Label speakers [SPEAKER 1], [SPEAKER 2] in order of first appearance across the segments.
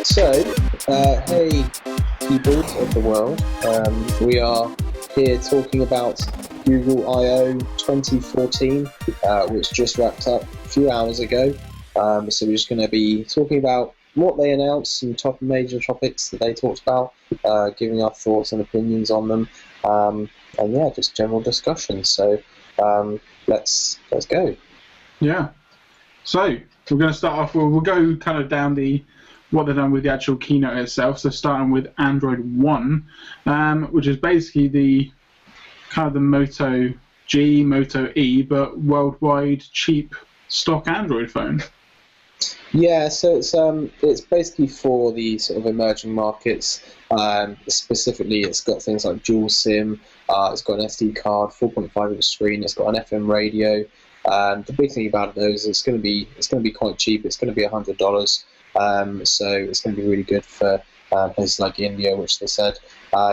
[SPEAKER 1] So, hey, people of the world, we are here talking about Google I/O 2014, which just wrapped up a few hours ago. So we're just going to be talking about what they announced, some major topics that they talked about, giving our thoughts and opinions on them, and yeah, just general discussion. So let's go.
[SPEAKER 2] Yeah. So we're going to start off. We'll go kind of down what they've done with the actual keynote itself. So starting with Android One, which is basically the Moto G, Moto E, but worldwide cheap stock Android phone.
[SPEAKER 1] Yeah, so it's basically for the sort of emerging markets. Specifically, it's got things like dual SIM. It's got an SD card, 4.5-inch screen. It's got an FM radio. The big thing about it though is it's going to be quite cheap. It's going to be $100. So it's going to be really good for places like India, which they said.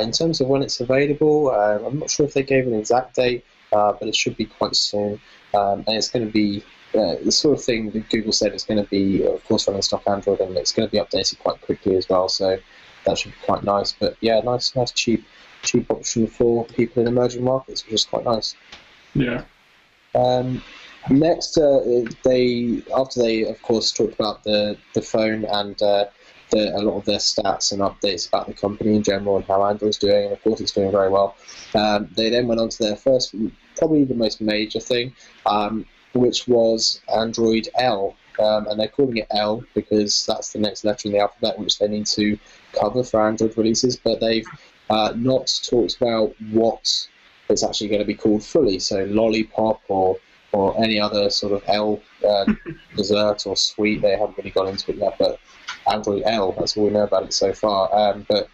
[SPEAKER 1] In terms of when it's available, I'm not sure if they gave an exact date, but it should be quite soon. And it's going to be the sort of thing that Google said it's going to be, of course, running stock Android, and it's going to be updated quite quickly as well. So that should be quite nice. But yeah, nice, cheap option for people in emerging markets, which is quite nice.
[SPEAKER 2] Yeah.
[SPEAKER 1] Next, after they of course talked about the phone and a lot of their stats and updates about the company in general and how Android's doing, and of course it's doing very well. They then went on to their first, probably the most major thing, which was Android L, and they're calling it L because that's the next letter in the alphabet which they need to cover for Android releases. But they've not talked about what it's actually going to be called fully. So Lollipop or any other sort of L dessert or sweet. They haven't really gone into it yet, but Android L, that's all we know about it so far. But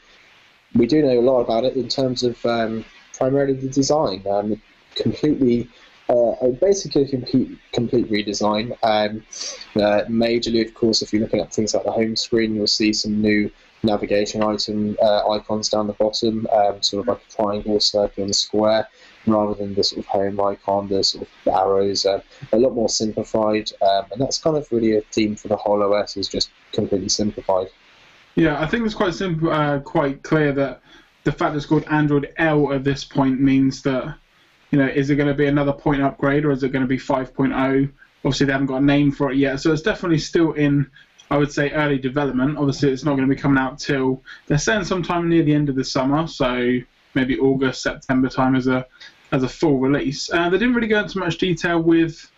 [SPEAKER 1] we do know a lot about it in terms of primarily the design. Basically a complete redesign. Majorly, of course, if you're looking at things like the home screen, you'll see some new navigation icons down the bottom, sort of like a triangle, circle, and square, rather than the sort of home icon, the sort of arrows, a lot more simplified, and that's kind of really a theme for the whole OS, is just completely simplified.
[SPEAKER 2] Yeah, I think it's quite simple, quite clear that the fact that it's called Android L at this point means that, is it going to be another point upgrade, or is it going to be 5.0? Obviously, they haven't got a name for it yet, so it's definitely still in, I would say, early development. Obviously, it's not going to be coming out till, they're saying sometime near the end of the summer, so maybe August, September time as a full release. They didn't really go into much detail with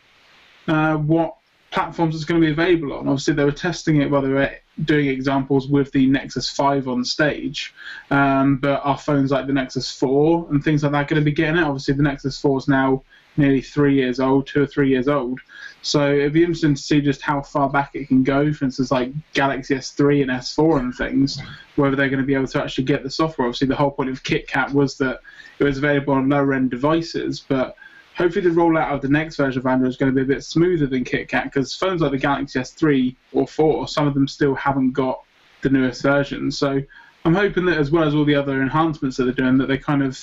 [SPEAKER 2] what platforms it's going to be available on. Obviously, they were testing it while they were doing examples with the Nexus 5 on stage, but our phones like the Nexus 4 and things like that are going to be getting it. Obviously, the Nexus 4 is now nearly 3 years old, 2 or 3 years old. So it'd be interesting to see just how far back it can go. For instance, like Galaxy S3 and S4 and things, whether they're going to be able to actually get the software. Obviously, the whole point of KitKat was that it was available on lower-end devices, but hopefully the rollout of the next version of Android is going to be a bit smoother than KitKat, because phones like the Galaxy S3 or 4, some of them still haven't got the newest version. So I'm hoping that, as well as all the other enhancements that they're doing, that they kind of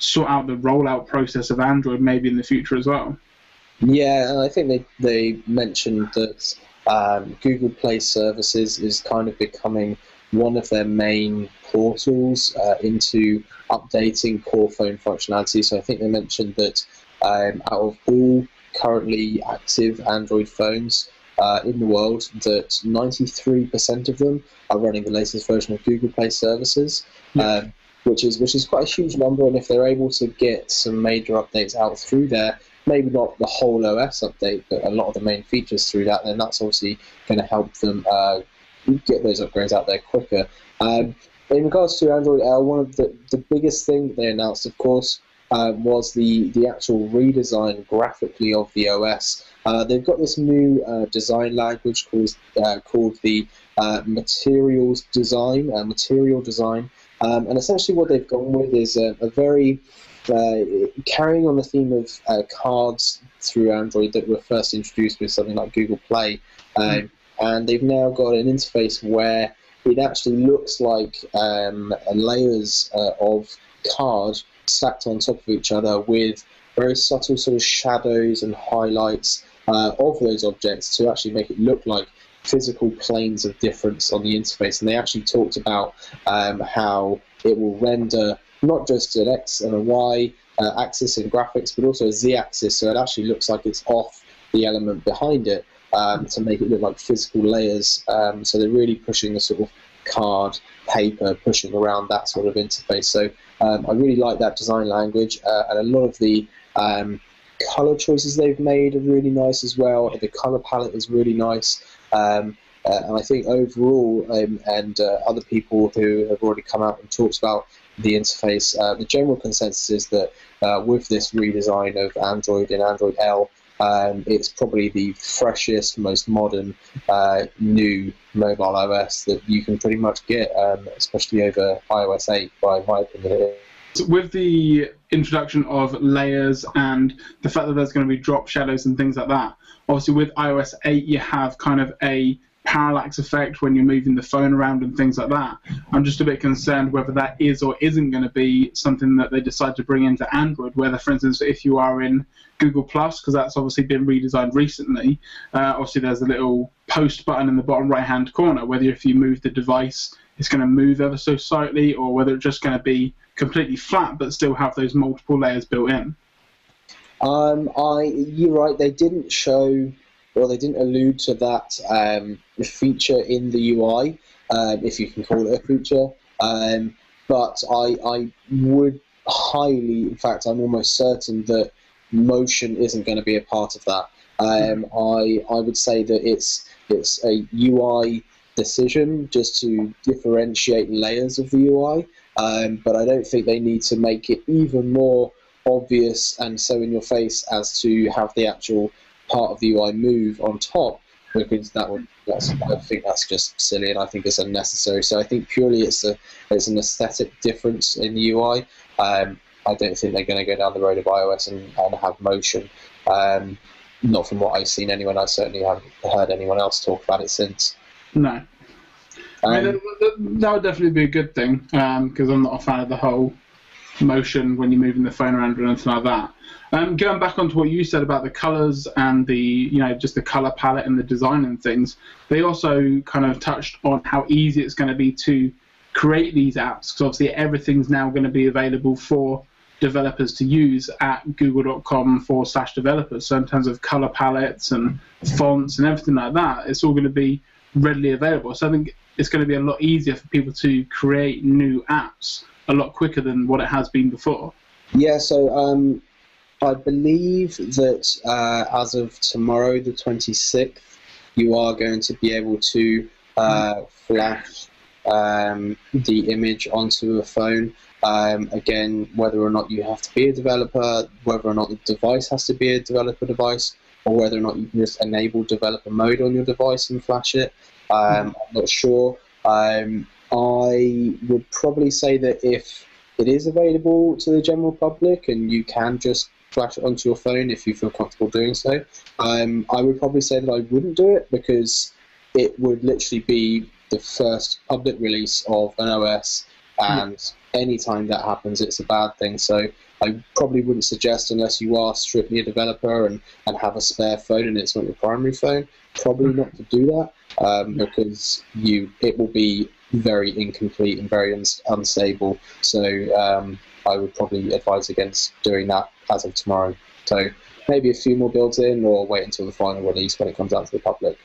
[SPEAKER 2] sort out the rollout process of Android maybe in the future as well.
[SPEAKER 1] Yeah, and I think they mentioned that Google Play Services is kind of becoming one of their main portals into updating core phone functionality. So I think they mentioned that out of all currently active Android phones in the world, that 93% of them are running the latest version of Google Play Services. Yeah. Which is quite a huge number, and if they're able to get some major updates out through there, maybe not the whole OS update, but a lot of the main features through that, then that's obviously going to help them get those upgrades out there quicker. In regards to Android L, one of the biggest thing they announced, of course, was the actual redesign graphically of the OS. They've got this new design language called the material design, and essentially what they've gone with is a very carrying on the theme of cards through Android that were first introduced with something like Google Play, and they've now got an interface where it actually looks like layers of card stacked on top of each other with very subtle sort of shadows and highlights of those objects to actually make it look like physical planes of difference on the interface, and they actually talked about how it will render not just an X and a Y axis in graphics, but also a Z axis, so it actually looks like it's off the element behind it to make it look like physical layers. So they're really pushing the sort of card, paper, pushing around that sort of interface. So I really like that design language, and a lot of the color choices they've made are really nice as well. The color palette is really nice. And I think overall, and other people who have already come out and talked about the interface, the general consensus is that with this redesign of Android and Android L, it's probably the freshest, most modern new mobile OS that you can pretty much get, especially over iOS 8, by my opinion.
[SPEAKER 2] With the introduction of layers and the fact that there's going to be drop shadows and things like that, obviously with iOS 8 you have kind of a parallax effect when you're moving the phone around and things like that. I'm just a bit concerned whether that is or isn't going to be something that they decide to bring into Android, whether, for instance, if you are in Google+, because that's obviously been redesigned recently, obviously there's a little post button in the bottom right-hand corner, whether if you move the device it's going to move ever so slightly, or whether it's just going to be completely flat but still have those multiple layers built in.
[SPEAKER 1] You're right, they didn't show, or they didn't allude to that feature in the UI, if you can call it a feature. But I would highly, in fact, I'm almost certain that motion isn't going to be a part of that. I would say that it's a UI decision just to differentiate layers of the UI, but I don't think they need to make it even more obvious and so in your face as to have the actual part of the UI move on top, because I think that's just silly, and I think it's unnecessary. So I think purely it's an aesthetic difference in the UI. I don't think they're going to go down the road of iOS and have motion. Not from what I've seen anyway. I certainly haven't heard anyone else talk about it since.
[SPEAKER 2] No. I mean, that would definitely be a good thing, because I'm not a fan of the whole motion when you're moving the phone around or anything like that. Going back onto what you said about the colours and the, just the colour palette and the design and things, they also kind of touched on how easy it's going to be to create these apps, because obviously everything's now going to be available for developers to use at google.com/developers. So in terms of colour palettes and fonts and everything like that, it's all going to be readily available. So I think it's going to be a lot easier for people to create new apps a lot quicker than what it has been before.
[SPEAKER 1] Yeah, so I believe that as of tomorrow, the 26th, you are going to be able to flash the image onto a phone. Again, whether or not you have to be a developer, whether or not the device has to be a developer device, or whether or not you can just enable developer mode on your device and flash it. I'm not sure. I would probably say that if it is available to the general public and you can just flash it onto your phone if you feel comfortable doing so, I would probably say that I wouldn't do it, because it would literally be the first public release of an OS, and anytime that happens, it's a bad thing. So I probably wouldn't suggest, unless you are strictly a developer and have a spare phone and it's not your primary phone, probably not to do that, because it will be very incomplete and very unstable. So I would probably advise against doing that as of tomorrow. So maybe a few more builds in, or wait until the final release when it comes out to the public.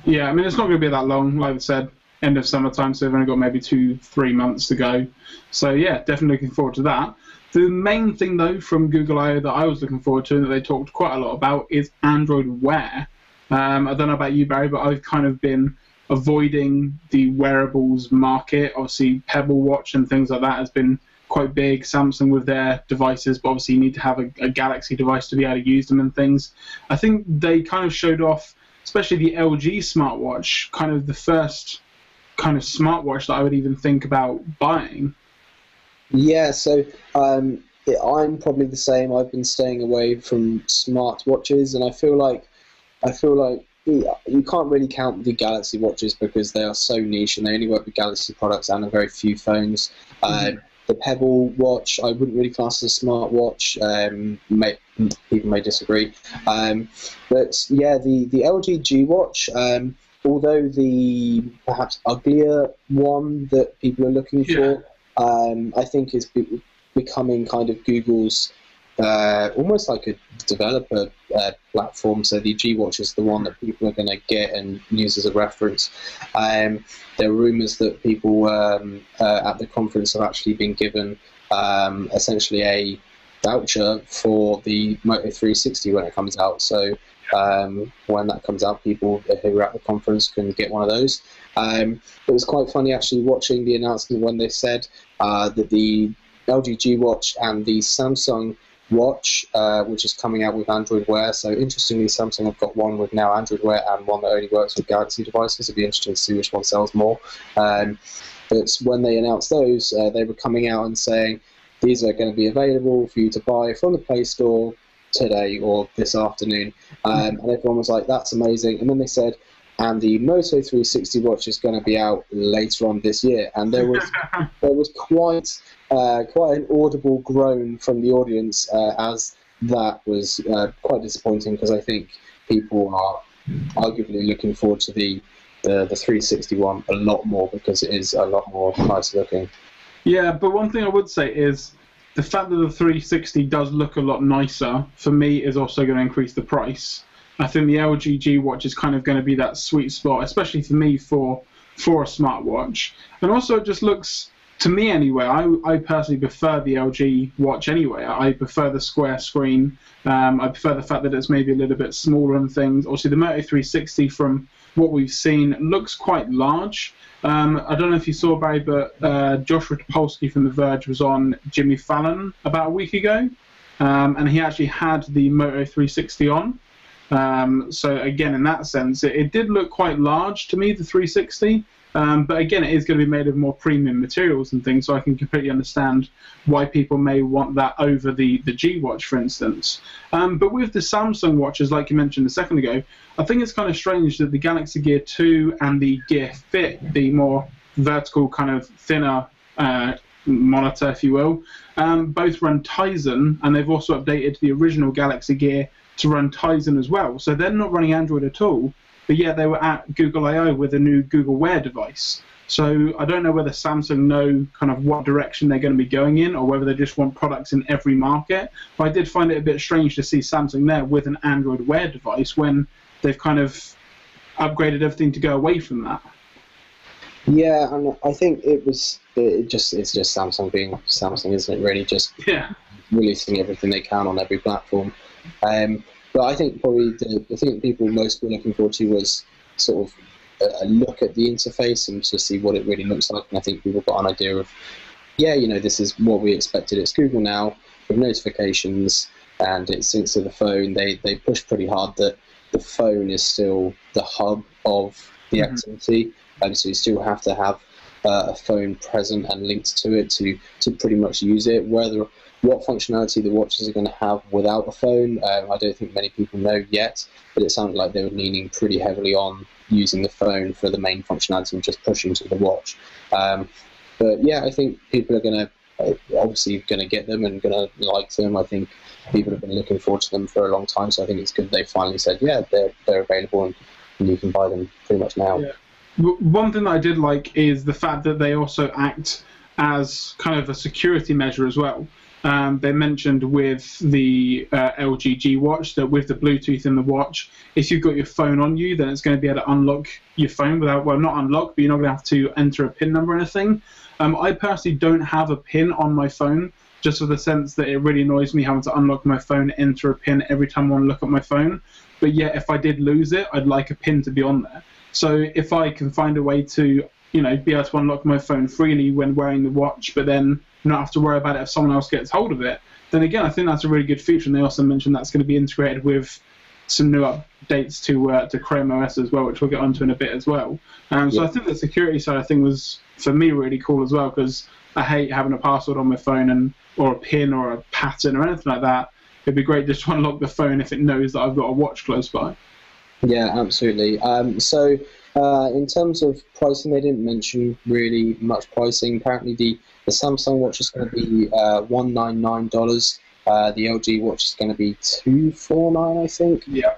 [SPEAKER 2] Yeah, I mean, it's not going to be that long. Like I said, end of summertime, so they've only got maybe 2-3 months to go. So yeah, definitely looking forward to that. The main thing, though, from Google I/O that I was looking forward to, and that they talked quite a lot about, is Android Wear. I don't know about you, Barry, but I've kind of been avoiding the wearables market. Obviously, Pebble Watch and things like that has been quite big. Samsung with their devices, but obviously you need to have a Galaxy device to be able to use them and things. I think they kind of showed off, especially the LG smartwatch, kind of the first kind of smartwatch that I would even think about buying. Yeah,
[SPEAKER 1] so I'm probably the same. I've been staying away from smartwatches, and I feel like you can't really count the Galaxy watches because they are so niche and they only work with Galaxy products and a very few phones. The Pebble watch, I wouldn't really class as a smartwatch. People may disagree. But yeah, the LG G Watch, although the perhaps uglier one that people are looking for, I think is becoming kind of Google's almost like a developer platform. So the G Watch is the one that people are going to get and use as a reference. There are rumours that people at the conference have actually been given essentially a voucher for the Moto 360 when it comes out. So when that comes out, people who are at the conference can get one of those. It was quite funny actually watching the announcement when they said that the LG G Watch and the Samsung Watch, which is coming out with Android Wear. So interestingly, Samsung have got one with now Android Wear and one that only works with Galaxy devices. It'd be interesting to see which one sells more. But when they announced those, they were coming out and saying these are going to be available for you to buy from the Play Store today or this afternoon. And everyone was like, that's amazing. And then they said, and the Moto 360 watch is going to be out later on this year. And there was quite an audible groan from the audience as that was quite disappointing, because I think people are arguably looking forward to the 360 one a lot more, because it is a lot more nice looking.
[SPEAKER 2] Yeah, but one thing I would say is the fact that the 360 does look a lot nicer, for me, is also going to increase the price. I think the LG G Watch is kind of going to be that sweet spot, especially for me, for a smartwatch. And also it just looks, to me anyway, I personally prefer the LG Watch anyway. I prefer the square screen. I prefer the fact that it's maybe a little bit smaller and things. Also, the Moto 360, from what we've seen, looks quite large. I don't know if you saw, Barry, but Joshua Topolsky from The Verge was on Jimmy Fallon about a week ago, and he actually had the Moto 360 on. So again, in that sense, it did look quite large to me, the 360. But again, it is going to be made of more premium materials and things, so I can completely understand why people may want that over the G Watch, for instance. But with the Samsung watches, like you mentioned a second ago, I think it's kind of strange that the Galaxy Gear 2 and the Gear Fit, the more vertical, kind of thinner monitor, if you will, both run Tizen, and they've also updated the original Galaxy Gear to run Tizen as well. So they're not running Android at all, but yet they were at Google I/O with a new Google Wear device. So I don't know whether Samsung know kind of what direction they're going to be going in, or whether they just want products in every market. But I did find it a bit strange to see Samsung there with an Android Wear device when they've kind of upgraded everything to go away from that.
[SPEAKER 1] Yeah, and I think it's just Samsung being Samsung, isn't it? Really, just releasing everything they can on every platform. But I think probably the thing people most were looking forward to was sort of a look at the interface and to see what it really looks like. And I think people got an idea of, this is what we expected. It's Google Now with notifications, and it syncs to the phone. They push pretty hard that the phone is still the hub of the activity, and so you still have to have a phone present and linked to it to pretty much use it. What functionality the watches are going to have without a phone, I don't think many people know yet, but it sounded like they were leaning pretty heavily on using the phone for the main functionality and just pushing to the watch. But yeah, I think people are obviously going to get them and going to like them. I think people have been looking forward to them for a long time, so I think it's good they finally said, they're available and you can buy them pretty much now.
[SPEAKER 2] Yeah. One thing that I did like is the fact that they also act as kind of a security measure as well. They mentioned with the LG G Watch that with the Bluetooth in the watch, if you've got your phone on you, then it's going to be able to unlock your phone without, well, not unlock, but you're not going to have to enter a PIN number or anything. I personally don't have a PIN on my phone, just for the sense that it really annoys me having to unlock my phone, enter a PIN every time I want to look at my phone. But yet, if I did lose it, I'd like a PIN to be on there. So if I can find a way to, be able to unlock my phone freely when wearing the watch, but then not have to worry about it if someone else gets hold of it, then again, I think that's a really good feature. And they also mentioned that's going to be integrated with some new updates to Chrome OS as well, which we'll get onto in a bit as well. So I think the security side of thing was, for me, really cool as well, because I hate having a password on my phone or a PIN or a pattern or anything like that. It'd be great just to unlock the phone if it knows that I've got a watch close by.
[SPEAKER 1] Yeah, absolutely. So in terms of pricing, they didn't mention really much pricing. Apparently the Samsung watch is going to be $199 The LG Watch is going to be $249, I think.
[SPEAKER 2] Yeah.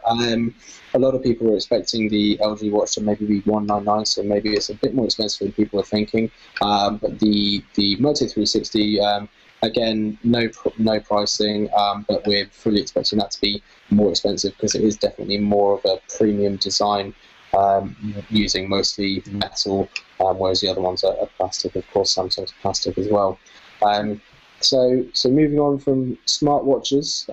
[SPEAKER 1] A lot of people are expecting the LG Watch to maybe be $199, so maybe it's a bit more expensive than people are thinking. But the Moto 360, again, no pricing, but we're fully expecting that to be more expensive because it is definitely more of a premium design, using mostly metal, whereas the other ones are plastic. Of course, Samsung's plastic as well. So moving on from smartwatches,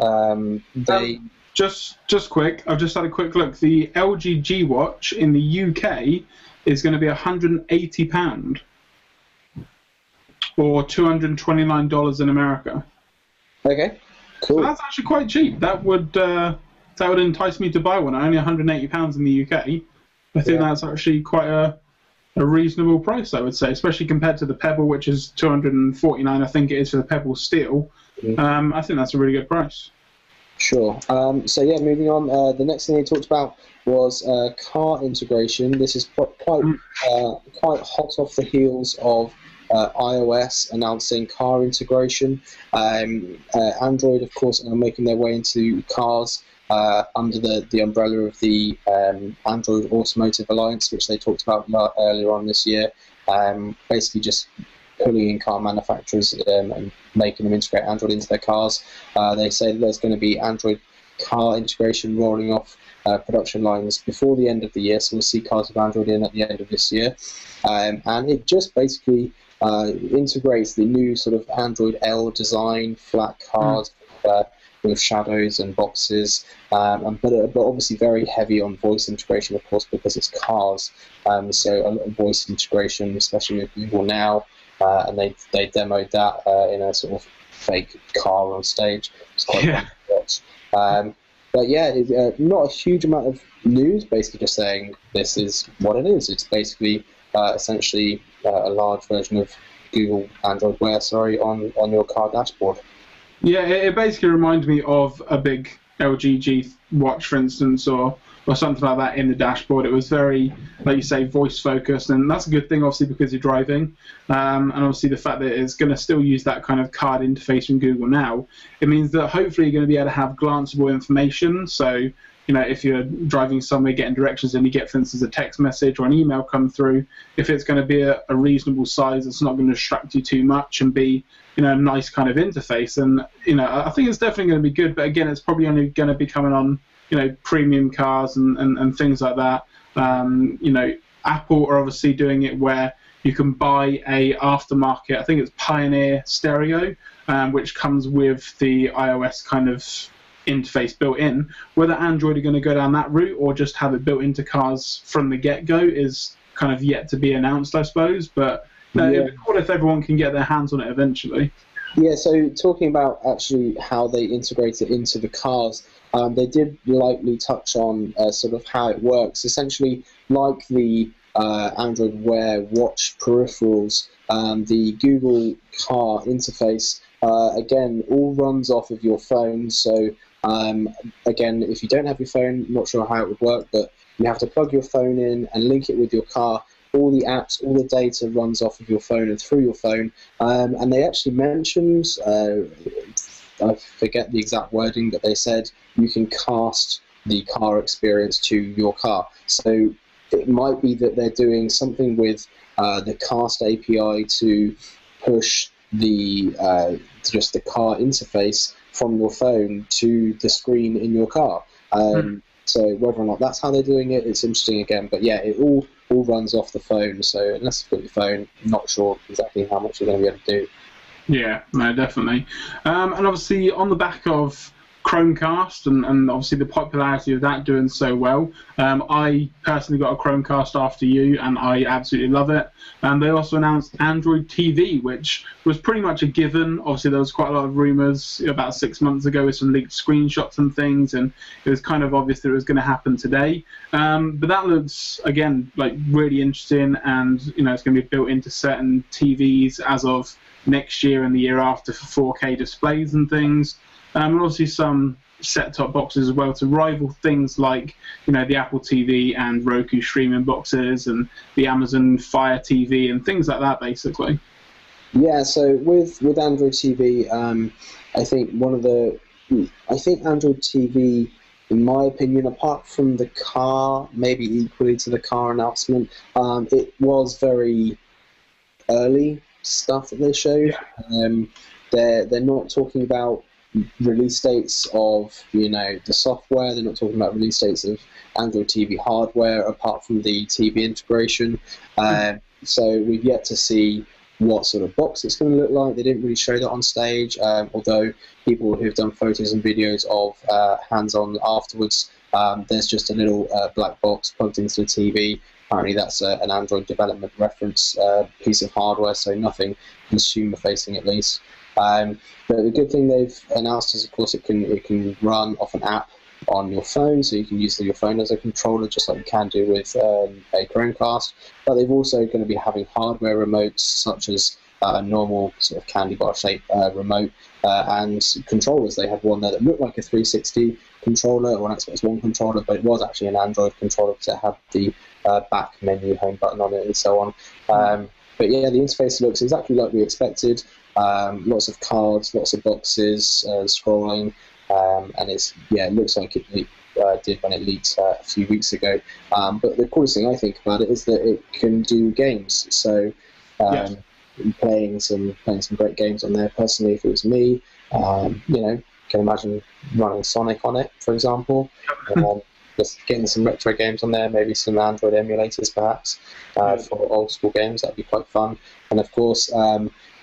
[SPEAKER 2] Just quick, I've just had a quick look. The LG G Watch in the UK is going to be £180 or $229 in America.
[SPEAKER 1] Okay, cool.
[SPEAKER 2] So that's actually quite cheap. That would entice me to buy one. Only £180 in the UK. I think that's actually quite a reasonable price, I would say, especially compared to the Pebble, which is $249. I think it is for the Pebble Steel. I think that's a really good price.
[SPEAKER 1] Sure. So yeah, moving on. The next thing they talked about was car integration. This is quite hot off the heels of iOS announcing car integration. Android, of course, are making their way into cars under the umbrella of the Android Automotive Alliance, which they talked about earlier on this year. Basically just pulling in car manufacturers and making them integrate Android into their cars. They say that there's going to be Android car integration rolling off production lines before the end of the year, so we'll see cars with Android in at the end of this year. And it just basically integrates the new sort of Android L design, flat cars with shadows and boxes, but obviously very heavy on voice integration, of course, because it's cars. So a lot of voice integration, especially with Google Now. And they demoed that in a sort of fake car on stage. It's quite fun to watch. But yeah, not a huge amount of news, basically just saying this is what it is. It's basically essentially a large version of Google Android Wear, on your car dashboard.
[SPEAKER 2] Yeah, it basically reminds me of a big LG G watch, for instance, or something like that in the dashboard. It was very, like you say, voice focused, and that's a good thing, obviously, because you're driving. And obviously the fact that it's going to still use that kind of card interface from Google Now, it means that hopefully you're going to be able to have glanceable information. So, if you're driving somewhere, getting directions, and you get, for instance, a text message or an email come through, if it's going to be a reasonable size, it's not going to distract you too much and be, a nice kind of interface. And, I think it's definitely going to be good, but again, it's probably only going to be coming on, premium cars and things like that. Apple are obviously doing it where you can buy a aftermarket, I think it's Pioneer stereo, which comes with the iOS kind of interface built in. Whether Android are going to go down that route or just have it built into cars from the get-go is kind of yet to be announced, I suppose. But it'd be cool if everyone can get their hands on it eventually.
[SPEAKER 1] Yeah, so talking about actually how they integrate it into the cars, they did lightly touch on sort of how it works. Essentially, like the Android Wear watch peripherals, the Google car interface, again, all runs off of your phone. So, again, if you don't have your phone, not sure how it would work, but you have to plug your phone in and link it with your car. All the apps, all the data runs off of your phone and through your phone. And they actually mentioned, I forget the exact wording, but they said you can cast the car experience to your car. So it might be that they're doing something with the Cast API to push the just the car interface from your phone to the screen in your car. So whether or not that's how they're doing it, it's interesting again. But yeah, it all runs off the phone. So unless you've got your phone, I'm not sure exactly how much you're going to be able to do.
[SPEAKER 2] Yeah, no, definitely. And obviously on the back of Chromecast and obviously the popularity of that doing so well, I personally got a Chromecast after you, and I absolutely love it. And they also announced Android TV, which was pretty much a given. Obviously, there was quite a lot of rumours about 6 months ago with some leaked screenshots and things, and it was kind of obvious that it was going to happen today. But that looks, again, like really interesting, and it's going to be built into certain TVs as of next year and the year after for 4K displays and things. And obviously some set-top boxes as well to rival things like, the Apple TV and Roku streaming boxes and the Amazon Fire TV and things like that, basically.
[SPEAKER 1] Yeah, so with Android TV, I think Android TV, in my opinion, apart from the car, maybe equally to the car announcement, it was very early stuff that they showed. They're not talking about release dates of the software. They're not talking about release dates of Android TV hardware, apart from the TV integration. So we've yet to see what sort of box it's going to look like. They didn't really show that on stage, although people who've done photos and videos of hands-on afterwards, there's just a little black box plugged into the TV. Apparently that's an Android development reference piece of hardware, so nothing consumer-facing at least. But the good thing they've announced is, of course, it can run off an app on your phone, so you can use your phone as a controller, just like you can do with a Chromecast. But they've also going to be having hardware remotes, such as a normal sort of candy bar shaped remote, and controllers. They had one there that looked like a 360 controller or an Xbox One controller, but it was actually an Android controller because it had the back menu home button on it and so on. But yeah, the interface looks exactly like we expected. Lots of cards, lots of boxes, scrolling, and it looks like it did when it leaked a few weeks ago. But the coolest thing I think about it is that it can do games. So playing some great games on there. Personally, if it was me, can imagine running Sonic on it, for example. Just getting some retro games on there, maybe some Android emulators perhaps for old school games. That'd be quite fun. And of course,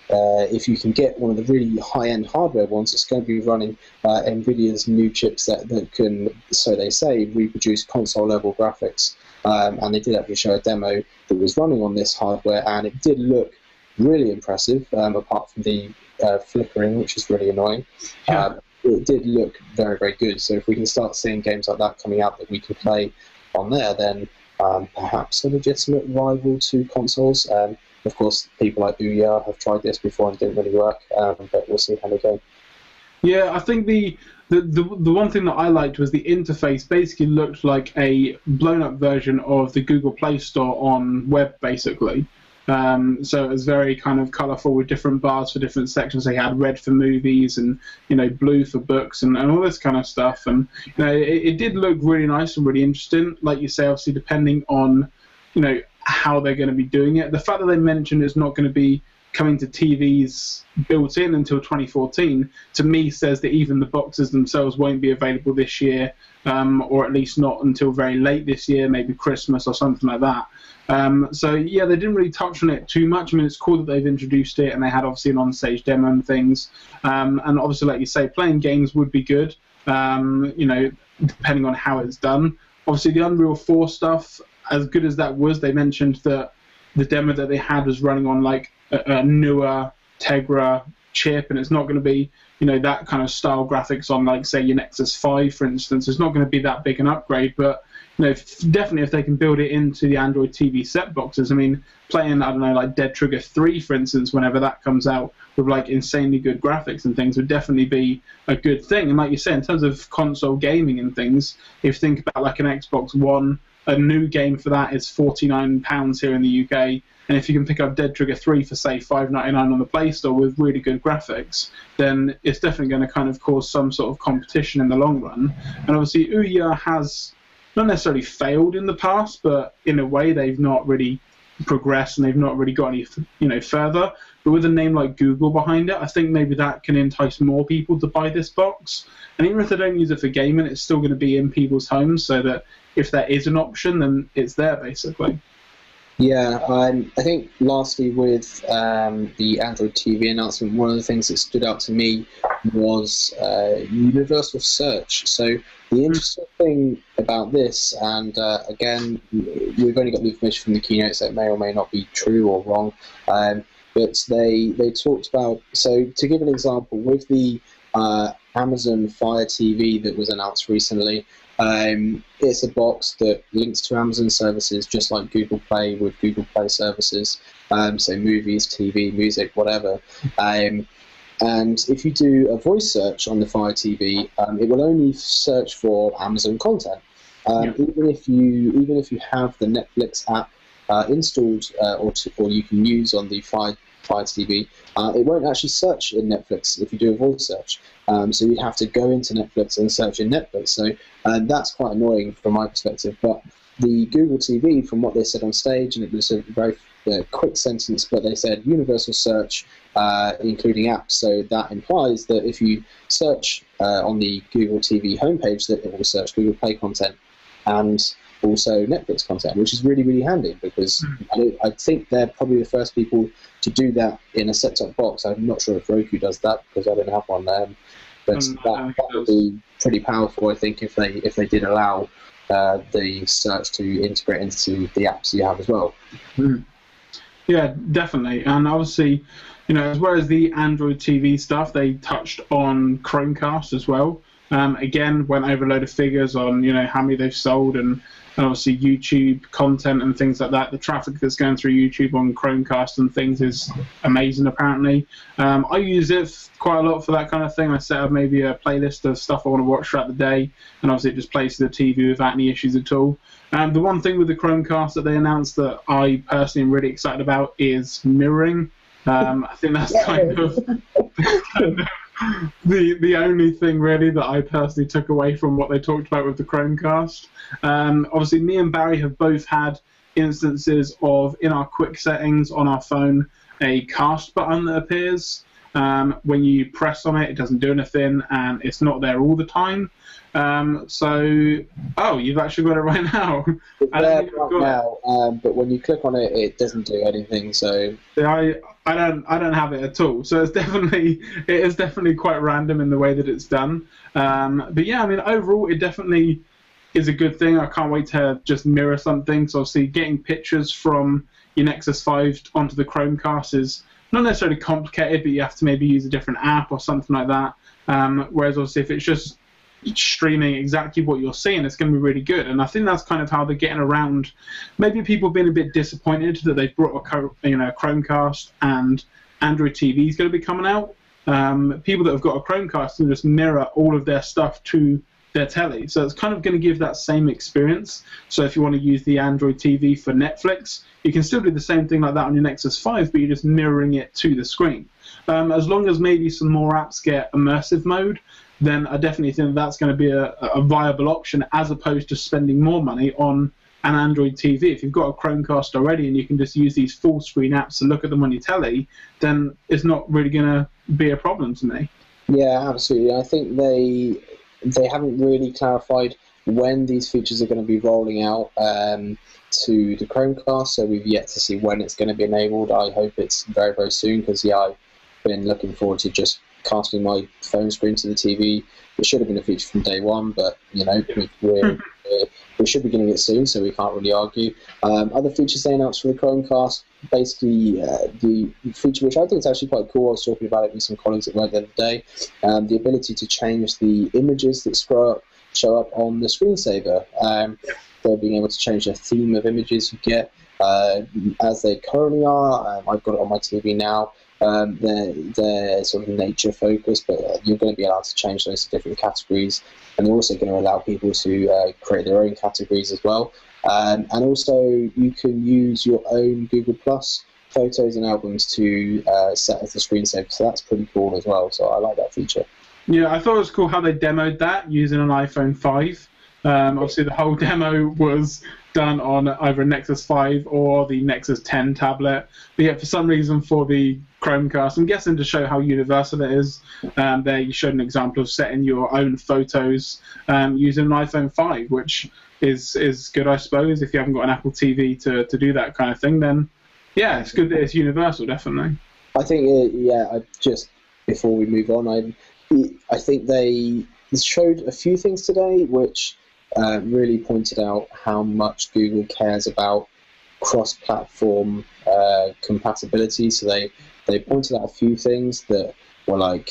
[SPEAKER 1] if you can get one of the really high-end hardware ones, it's going to be running NVIDIA's new chips that can, so they say, reproduce console-level graphics. And they did actually show a demo that was running on this hardware, and it did look really impressive, apart from the flickering, which is really annoying. It did look very, very good. So if we can start seeing games like that coming out that we can play on there, then perhaps a legitimate rival to consoles. Of course, people like Ouya have tried this before and didn't really work, but we'll see how they go.
[SPEAKER 2] Yeah, I think the one thing that I liked was the interface basically looked like a blown-up version of the Google Play Store on web, basically. So it was very kind of colourful with different bars for different sections. They had red for movies and blue for books and all this kind of stuff. And it did look really nice and really interesting. Like you say, obviously depending on how they're going to be doing it. The fact that they mentioned it's not going to be coming to TVs built in until 2014, to me says that even the boxes themselves won't be available this year, or at least not until very late this year, maybe Christmas or something like that. So yeah, they didn't really touch on it too much. I mean, it's cool that they've introduced it, and they had obviously an on-stage demo and things. And obviously, like you say, playing games would be good, depending on how it's done. Obviously, the Unreal 4 stuff, as good as that was, they mentioned that the demo that they had was running on like a newer Tegra chip, and it's not going to be that kind of style graphics on, like, say, your Nexus 5, for instance. It's not going to be that big an upgrade, but definitely if they can build it into the Android TV set boxes. I mean, playing, I don't know, like Dead Trigger 3, for instance, whenever that comes out with like insanely good graphics and things, would definitely be a good thing. And like you say, in terms of console gaming and things, if you think about like an Xbox One, a new game for that is £49 here in the UK. And if you can pick up Dead Trigger 3 for, say, $5.99 on the Play Store with really good graphics, then it's definitely going to kind of cause some sort of competition in the long run. And obviously, Ouya has not necessarily failed in the past, but in a way they've not really progressed and they've not really got any further. But with a name like Google behind it, I think maybe that can entice more people to buy this box. And even if they don't use it for gaming, it's still going to be in people's homes, so that if there is an option, then it's there, basically.
[SPEAKER 1] Yeah, I think lastly with the Android TV announcement, one of the things that stood out to me was universal search. So the interesting thing about this, and again, we've only got the information from the keynote, so it may or may not be true or wrong, but they talked about, so to give an example, with the Amazon Fire TV that was announced recently, it's a box that links to Amazon services just like Google Play with Google Play services, so movies, TV, music, whatever. And if you do a voice search on the Fire TV, it will only search for Amazon content. Even if you have the Netflix app installed, or you can use on the Fire Fire TV, it won't actually search in Netflix if you do a voice search. So you'd have to go into Netflix and search in Netflix. So that's quite annoying from my perspective. But the Google TV, from what they said on stage, and it was a very quick sentence, but they said universal search, including apps. So that implies that if you search on the Google TV homepage, that it will search Google Play content and also Netflix content, which is really, really handy, because I think they're probably the first people to do that in a set-top box. I'm not sure if Roku does that, because I don't have one there. But that would be pretty powerful, I think, if they did allow the search to integrate into the apps you have as well.
[SPEAKER 2] Yeah, definitely. And obviously, as well as the Android TV stuff, they touched on Chromecast as well. Again, went over a load of figures on, how many they've sold, and obviously YouTube content and things like that. The traffic that's going through YouTube on Chromecast and things is amazing, apparently. I use it quite a lot for that kind of thing. I set up maybe a playlist of stuff I want to watch throughout the day, and obviously it just plays to the TV without any issues at all. The one thing with the Chromecast that they announced that I personally am really excited about is mirroring. I think that's kind of the only thing really that I personally took away from what they talked about with the Chromecast. Obviously, me and Barry have both had instances of, in our quick settings on our phone, a cast button that appears. When you press on it, it doesn't do anything, and it's not there all the time. You've actually got it right now.
[SPEAKER 1] It's there right now, but when you click on it, it doesn't do anything. So
[SPEAKER 2] I don't have it at all. So it is definitely quite random in the way that it's done. But yeah, I mean, overall, it definitely is a good thing. I can't wait to just mirror something. So obviously, getting pictures from your Nexus 5 onto the Chromecast is not necessarily complicated, but you have to maybe use a different app or something like that. Whereas obviously, if it's just streaming exactly what you're seeing, it's going to be really good. And I think that's kind of how they're getting around maybe people being a bit disappointed that they've brought a Chromecast and Android TV is going to be coming out. People that have got a Chromecast can just mirror all of their stuff to their telly, so it's kind of going to give that same experience. So if you want to use the Android TV for Netflix, you can still do the same thing like that on your Nexus 5, but you're just mirroring it to the screen. As long as maybe some more apps get immersive mode, then I definitely think that's going to be a viable option, as opposed to spending more money on an Android TV. If you've got a Chromecast already and you can just use these full screen apps to look at them on your telly, then it's not really going to be a problem to me.
[SPEAKER 1] Yeah, absolutely. I think they haven't really clarified when these features are going to be rolling out to the Chromecast, so we've yet to see when it's going to be enabled. I hope it's very, very soon, because I've been looking forward to just casting my phone screen to the TV. It should have been a feature from day one, but we should be getting it soon, so we can't really argue. Other features they announced for the Chromecast, basically the feature which I think is actually quite cool, I was talking about it with some colleagues at work the other day, the ability to change the images that show up on the screensaver. They're being able to change the theme of images you get, as they currently are. I've got it on my TV now. They're sort of nature focused, but you're going to be allowed to change those to different categories, and they're also going to allow people to create their own categories as well. And also you can use your own Google Plus photos and albums to set as the screensaver, so that's pretty cool as well. So I like that feature.
[SPEAKER 2] Yeah, I thought it was cool how they demoed that using an iPhone 5. Obviously, the whole demo was done on either a Nexus 5 or the Nexus 10 tablet. But yeah, for some reason, for the Chromecast, I'm guessing to show how universal it is, there you showed an example of setting your own photos using an iPhone 5, which is good, I suppose. If you haven't got an Apple TV to do that kind of thing, then yeah, it's good that it's universal, definitely.
[SPEAKER 1] I think, just before we move on, I think they showed a few things today which really pointed out how much Google cares about cross-platform compatibility. So they pointed out a few things that were like,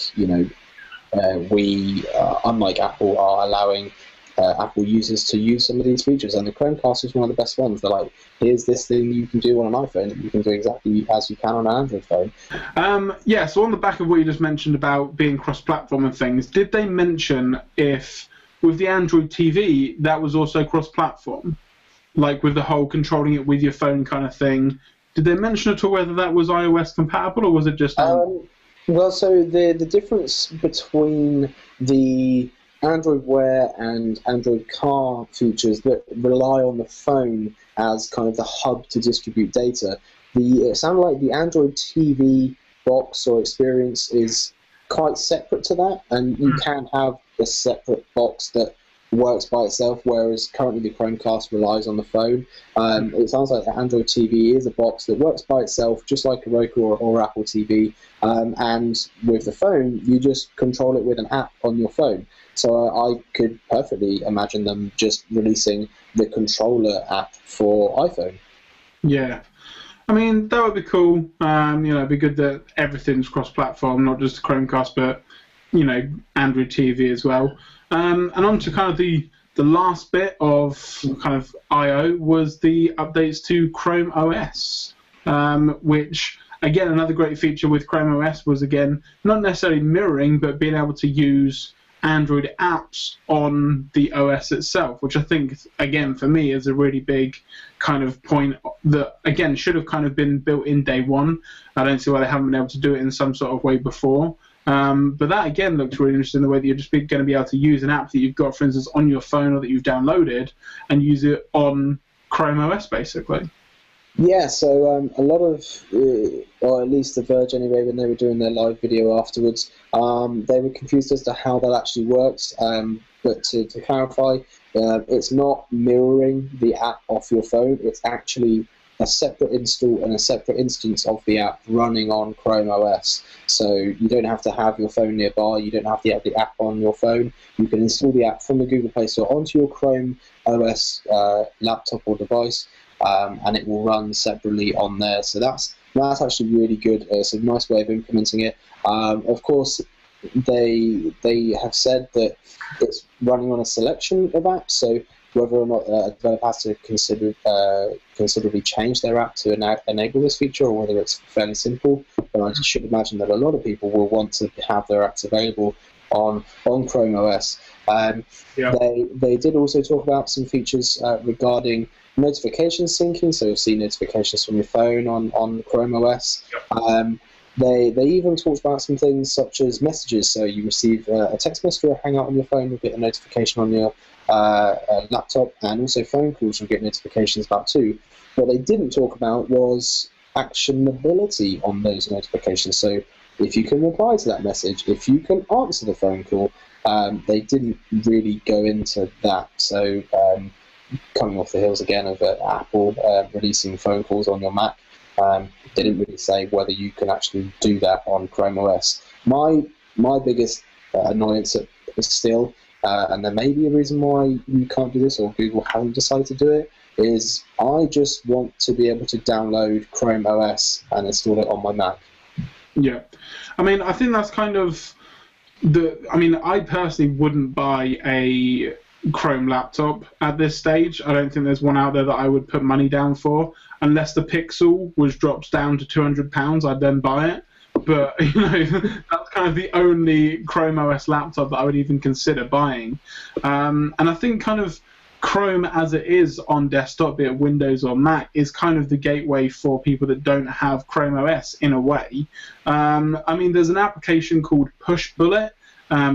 [SPEAKER 1] we, unlike Apple, are allowing Apple users to use some of these features, and the Chromecast is one of the best ones. They're like, here's this thing you can do on an iPhone that you can do exactly as you can on an Android phone.
[SPEAKER 2] So on the back of what you just mentioned about being cross-platform and things, did they mention if with the Android TV that was also cross-platform, like with the whole controlling it with your phone kind of thing? did they mention at all whether that was iOS compatible, or was it just?
[SPEAKER 1] Well, so the difference between the Android Wear and Android Car features that rely on the phone as kind of the hub to distribute data, it sounded like the Android TV box or experience is quite separate to that, and you can have a separate box that works by itself, whereas currently the Chromecast relies on the phone. It sounds like the Android TV is a box that works by itself, just like a Roku or Apple TV, and with the phone, you just control it with an app on your phone. So I could perfectly imagine them just releasing the controller app for iPhone.
[SPEAKER 2] Yeah. I mean, that would be cool. It'd be good that everything's cross-platform, not just Chromecast, but, Android TV as well. And on to kind of the last bit of kind of I/O was the updates to Chrome OS, which, again, another great feature with Chrome OS was, again, not necessarily mirroring, but being able to use Android apps on the OS itself, which I think, again, for me is a really big kind of point that, again, should have kind of been built in day one. I don't see why they haven't been able to do it in some sort of way before. But that, again, looks really interesting, the way that you're just going to be able to use an app that you've got, for instance, on your phone or that you've downloaded and use it on Chrome OS, basically.
[SPEAKER 1] Yeah, so a lot of, or at least The Verge anyway, when they were doing their live video afterwards, they were confused as to how that actually works. But to clarify, it's not mirroring the app off your phone. It's actually a separate install and a separate instance of the app running on Chrome OS. So you don't have to have your phone nearby. You don't have to have the app on your phone. You can install the app from the Google Play Store onto your Chrome OS laptop or device. And it will run separately on there. So that's actually really good. It's a nice way of implementing it. Of course, they have said that it's running on a selection of apps, so whether or not a developer has to considerably change their app to enable this feature, or whether it's fairly simple. But I should imagine that a lot of people will want to have their apps available on Chrome OS. They did also talk about some features regarding notification syncing, so you'll see notifications from your phone on Chrome OS. They even talked about some things such as messages, so you receive a text message or a Hangout on your phone, you'll get a notification on your laptop, and also phone calls you'll get notifications about too. What they didn't talk about was actionability on those notifications, so if you can reply to that message, if you can answer the phone call. They didn't really go into that, so coming off the heels again of Apple releasing phone calls on your Mac, they didn't really say whether you can actually do that on Chrome OS. My biggest annoyance is still, and there may be a reason why you can't do this, or Google hasn't decided to do it, is I just want to be able to download Chrome OS and install it on my Mac.
[SPEAKER 2] Yeah, I mean, I think that's kind of I personally wouldn't buy a Chrome laptop at this stage. I don't think there's one out there that I would put money down for, unless the Pixel was dropped down to £200. I'd then buy it. But that's kind of the only Chrome OS laptop that I would even consider buying. And I think kind of Chrome as it is on desktop, be it Windows or Mac, is kind of the gateway for people that don't have Chrome OS in a way. There's an application called Pushbullet,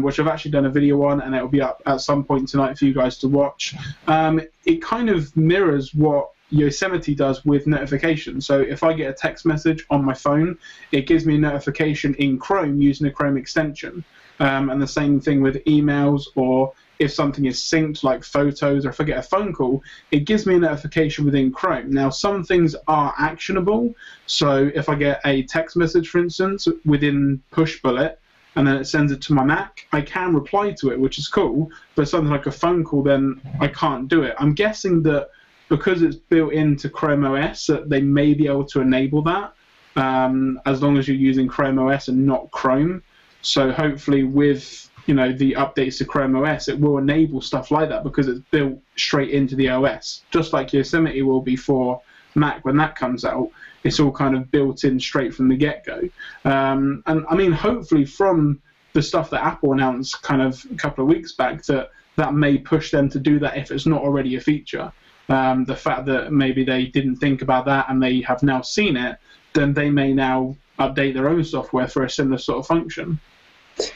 [SPEAKER 2] which I've actually done a video on, and it will be up at some point tonight for you guys to watch. It kind of mirrors what Yosemite does with notifications. So if I get a text message on my phone, it gives me a notification in Chrome using a Chrome extension. And the same thing with emails, or if something is synced like photos, or if I get a phone call, it gives me a notification within Chrome. Now, some things are actionable. So if I get a text message, for instance, within Pushbullet, and then it sends it to my Mac, I can reply to it, which is cool. But something like a phone call, then I can't do it. I'm guessing that because it's built into Chrome OS, that they may be able to enable that, as long as you're using Chrome OS and not Chrome. So hopefully with the updates to Chrome OS, it will enable stuff like that because it's built straight into the OS, just like Yosemite will be for Mac when that comes out. It's all kind of built in straight from the get-go. And I mean, hopefully from the stuff that Apple announced kind of a couple of weeks back, that may push them to do that if it's not already a feature. the fact that maybe they didn't think about that and they have now seen it, then they may now update their own software for a similar sort of function.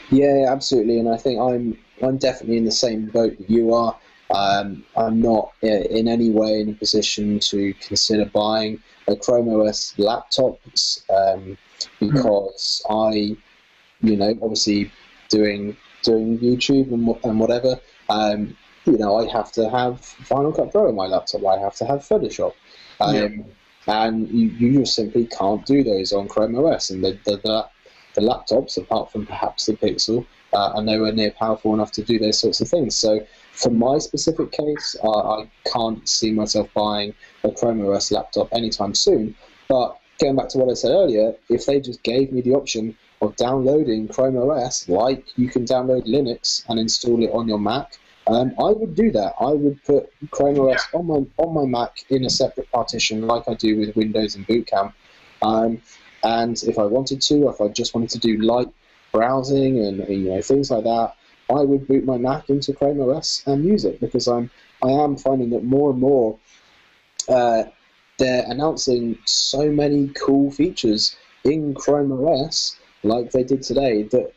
[SPEAKER 1] Yeah, absolutely, and I think I'm definitely in the same boat that you are. I'm not in any way in a position to consider buying a Chrome OS laptop because I, obviously doing YouTube and whatever, I have to have Final Cut Pro on my laptop. I have to have Photoshop, and you just simply can't do those on Chrome OS. And the laptops, apart from perhaps the Pixel, are nowhere near powerful enough to do those sorts of things. So for my specific case, I can't see myself buying a Chrome OS laptop anytime soon. But going back to what I said earlier, if they just gave me the option of downloading Chrome OS, like you can download Linux and install it on your Mac, I would do that. I would put Chrome OS on my Mac in a separate partition, like I do with Windows and Boot Camp. And if I wanted to, if I just wanted to do light browsing and things like that, I would boot my Mac into Chrome OS and use it, because I am finding that more and more they're announcing so many cool features in Chrome OS, like they did today, that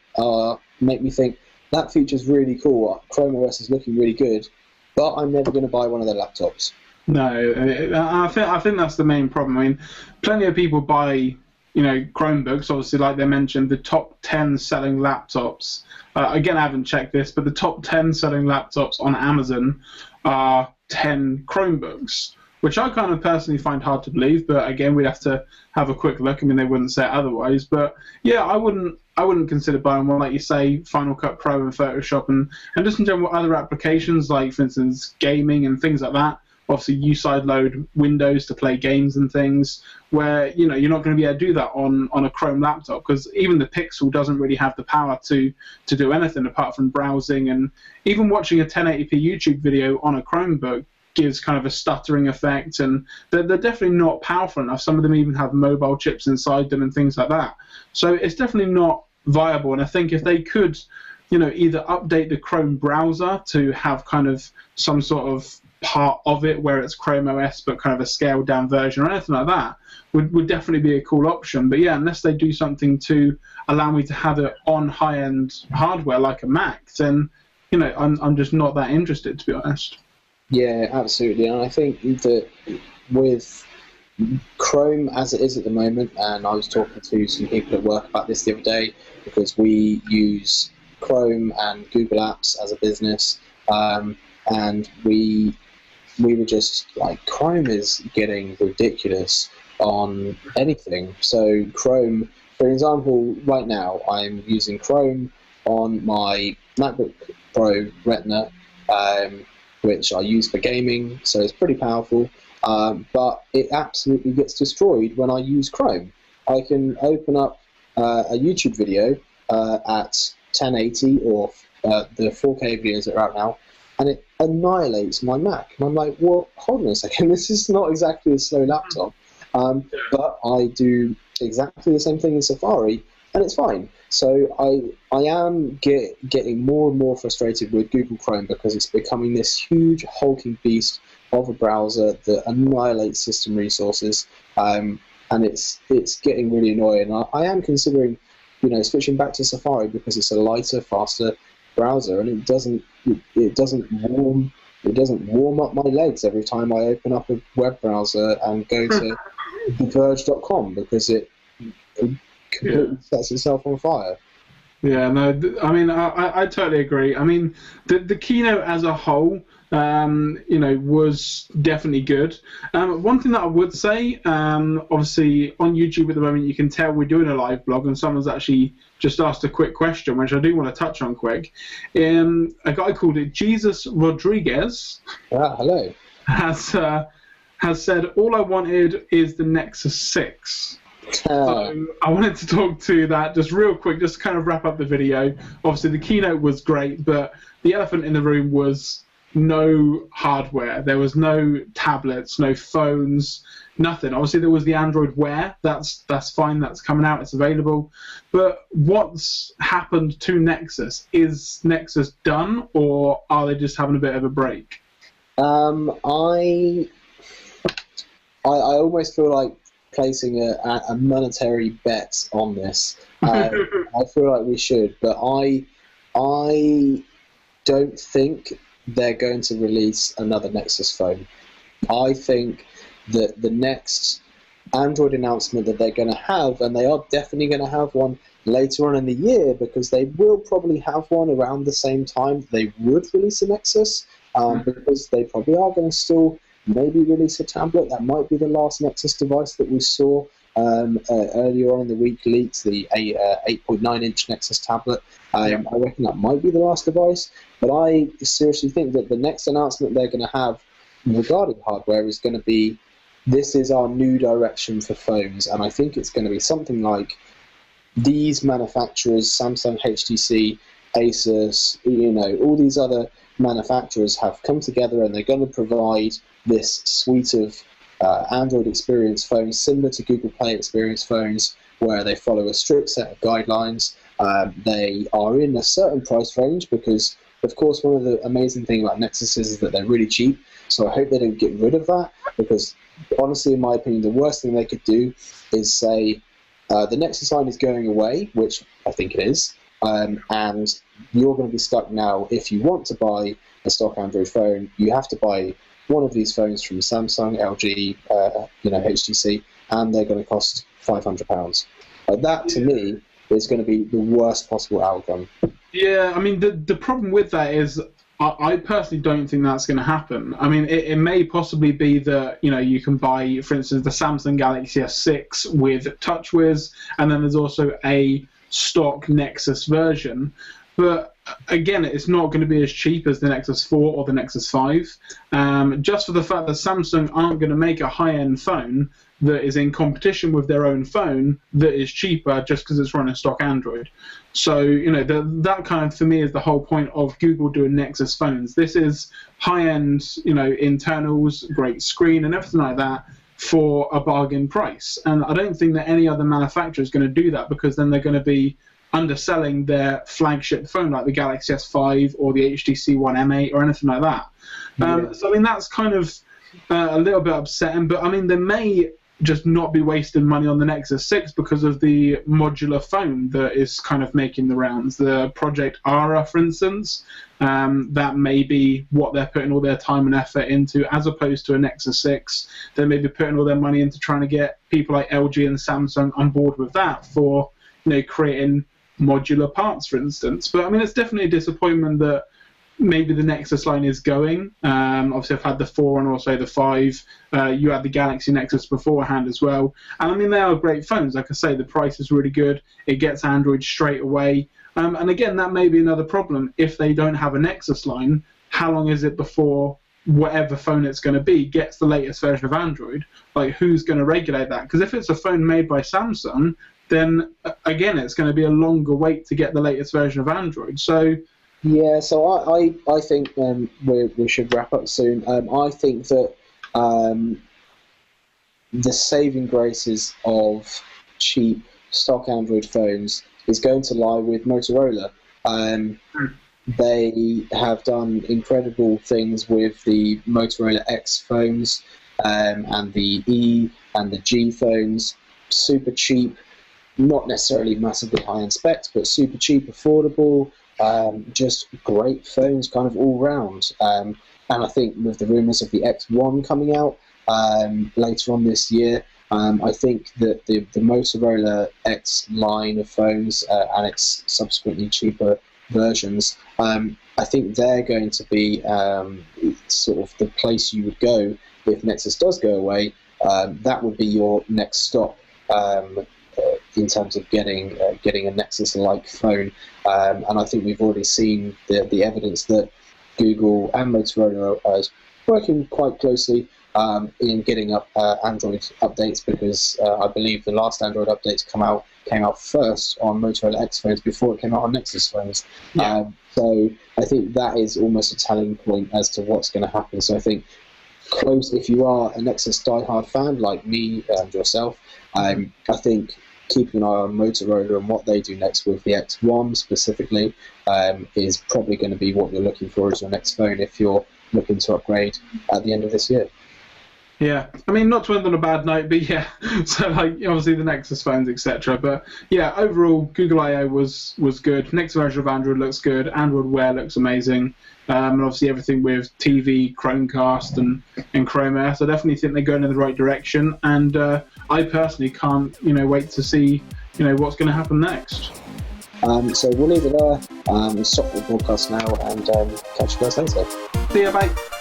[SPEAKER 1] make me think that feature's really cool. Chrome OS is looking really good, but I'm never going to buy one of their laptops.
[SPEAKER 2] No, I think that's the main problem. I mean, plenty of people buy Chromebooks, obviously, like they mentioned, the top 10 selling laptops. Again, I haven't checked this, but the top 10 selling laptops on Amazon are 10 Chromebooks, which I kind of personally find hard to believe. But again, we'd have to have a quick look. I mean, they wouldn't say otherwise. But yeah, I wouldn't consider buying one, like you say, Final Cut Pro and Photoshop, and just in general other applications, like for instance gaming and things like that. Obviously, you sideload Windows to play games and things, where you're not going to be able to do that on a Chrome laptop, because even the Pixel doesn't really have the power to do anything apart from browsing, and even watching a 1080p YouTube video on a Chromebook gives kind of a stuttering effect, and they're definitely not powerful enough. Some of them even have mobile chips inside them and things like that. So it's definitely not viable. And I think if they could, either update the Chrome browser to have kind of some sort of part of it where it's Chrome OS but kind of a scaled down version or anything like that, would definitely be a cool option. But yeah, unless they do something to allow me to have it on high-end hardware like a Mac, then I'm just not that interested, to be honest.
[SPEAKER 1] Yeah, absolutely. And I think that with Chrome as it is at the moment, and I was talking to some people at work about this the other day, because we use Chrome and Google Apps as a business, and we were just like, Chrome is getting ridiculous on anything. So Chrome, for example, right now I'm using Chrome on my MacBook Pro Retina, which I use for gaming, so it's pretty powerful, but it absolutely gets destroyed when I use Chrome. I can open up a YouTube video at 1080 or the 4K videos that are out now, and it annihilates my Mac. And I'm like, well, hold on a second, this is not exactly a slow laptop, but I do exactly the same thing in Safari, and it's fine. So I am getting more and more frustrated with Google Chrome, because it's becoming this huge hulking beast of a browser that annihilates system resources, and it's getting really annoying. I am considering, switching back to Safari, because it's a lighter, faster browser, and it doesn't warm up my legs every time I open up a web browser and go to TheVerge.com, because it completely sets itself on fire.
[SPEAKER 2] Yeah, no, I mean, I totally agree. I mean, the keynote as a whole, was definitely good. One thing that I would say, obviously on YouTube at the moment, you can tell we're doing a live blog, and someone's actually just asked a quick question, which I do want to touch on quick. A guy called Jesus Rodriguez
[SPEAKER 1] hello.
[SPEAKER 2] has said, all I wanted is the Nexus 6. So I wanted to talk to that just real quick, just to kind of wrap up the video. Obviously, the keynote was great, but the elephant in the room was no hardware. There was no tablets, no phones, nothing. Obviously, there was the Android Wear. That's fine. That's coming out. It's available. But what's happened to Nexus? Is Nexus done, or are they just having a bit of a break?
[SPEAKER 1] I almost feel like placing a monetary bet on this. I feel like we should, but I don't think they're going to release another Nexus phone. I think that the next Android announcement that they're going to have, and they are definitely going to have one later on in the year, because they will probably have one around the same time they would release a Nexus, because they probably are going to still maybe release a tablet. That might be the last Nexus device that we saw earlier on in the week leaked, the 8.9-inch Nexus tablet. I reckon that might be the last device, but I seriously think that the next announcement they're going to have regarding hardware is going to be, this is our new direction for phones, and I think it's going to be something like these manufacturers, Samsung, HTC, Asus, all these other manufacturers have come together and they're going to provide this suite of Android experience phones similar to Google Play experience phones, where they follow a strict set of guidelines. They are in a certain price range because, of course, one of the amazing things about Nexus is that they're really cheap. So I hope they don't get rid of that, because honestly, in my opinion, the worst thing they could do is say the Nexus line is going away, which I think it is, and you're going to be stuck now. If you want to buy a stock Android phone, you have to buy one of these phones from Samsung, LG, HTC, and they're going to cost £500. That, to me, is going to be the worst possible outcome.
[SPEAKER 2] Yeah, I mean, the problem with that is, I personally don't think that's going to happen. I mean, it may possibly be that, you can buy, for instance, the Samsung Galaxy S6 with TouchWiz, and then there's also a stock Nexus version. But again, it's not going to be as cheap as the Nexus 4 or the Nexus 5, just for the fact that Samsung aren't going to make a high-end phone that is in competition with their own phone that is cheaper just because it's running stock Android. So, that kind of, for me, is the whole point of Google doing Nexus phones. This is high-end, internals, great screen and everything like that for a bargain price. And I don't think that any other manufacturer is going to do that, because then they're going to be underselling their flagship phone like the Galaxy S5 or the HTC One M8 or anything like that. So, I mean, that's kind of a little bit upsetting, but I mean, they may just not be wasting money on the Nexus 6 because of the modular phone that is kind of making the rounds. The Project Ara, for instance, that may be what they're putting all their time and effort into, as opposed to a Nexus 6. They may be putting all their money into trying to get people like LG and Samsung on board with that for, creating modular parts, for instance. But I mean, it's definitely a disappointment that maybe the Nexus line is going. Obviously, I've had the 4 and also the 5. You had the Galaxy Nexus beforehand as well. And I mean, they are great phones. Like I say, the price is really good. It gets Android straight away. And again, that may be another problem. If they don't have a Nexus line, how long is it before whatever phone it's going to be gets the latest version of Android? Like, who's going to regulate that? Because if it's a phone made by Samsung, then again, it's going to be a longer wait to get the latest version of Android. So,
[SPEAKER 1] yeah, so I think we should wrap up soon. I think that the saving graces of cheap stock Android phones is going to lie with Motorola. They have done incredible things with the Motorola X phones and the E and the G phones. Super cheap, not necessarily massively high-end specs, but super cheap, affordable. Just great phones kind of all round. And I think with the rumours of the X1 coming out later on this year, I think that the Motorola X line of phones and its subsequently cheaper versions, I think they're going to be sort of the place you would go if Nexus does go away. That would be your next stop in terms of getting a Nexus-like phone. And I think we've already seen the evidence that Google and Motorola are working quite closely in getting up Android updates, because I believe the last Android update to came out first on Motorola X phones before it came out on Nexus phones.
[SPEAKER 2] Yeah.
[SPEAKER 1] So I think that is almost a telling point as to what's going to happen. So I think if you are a Nexus diehard fan like me and yourself, I think keeping an eye on Motorola and what they do next with the X1 specifically is probably going to be what you're looking for as your next phone if you're looking to upgrade at the end of this year.
[SPEAKER 2] Yeah, I mean, not to end on a bad note, but yeah, so like obviously the Nexus phones, etc. But yeah, overall, Google I/O was good. Next version of Android looks good. Android Wear looks amazing. And obviously everything with TV, Chromecast, and Chrome OS. I definitely think they're going in the right direction. And I personally can't, wait to see, what's going to happen next.
[SPEAKER 1] So we'll leave it there. Stop the broadcast now and catch you guys later.
[SPEAKER 2] See ya, bye.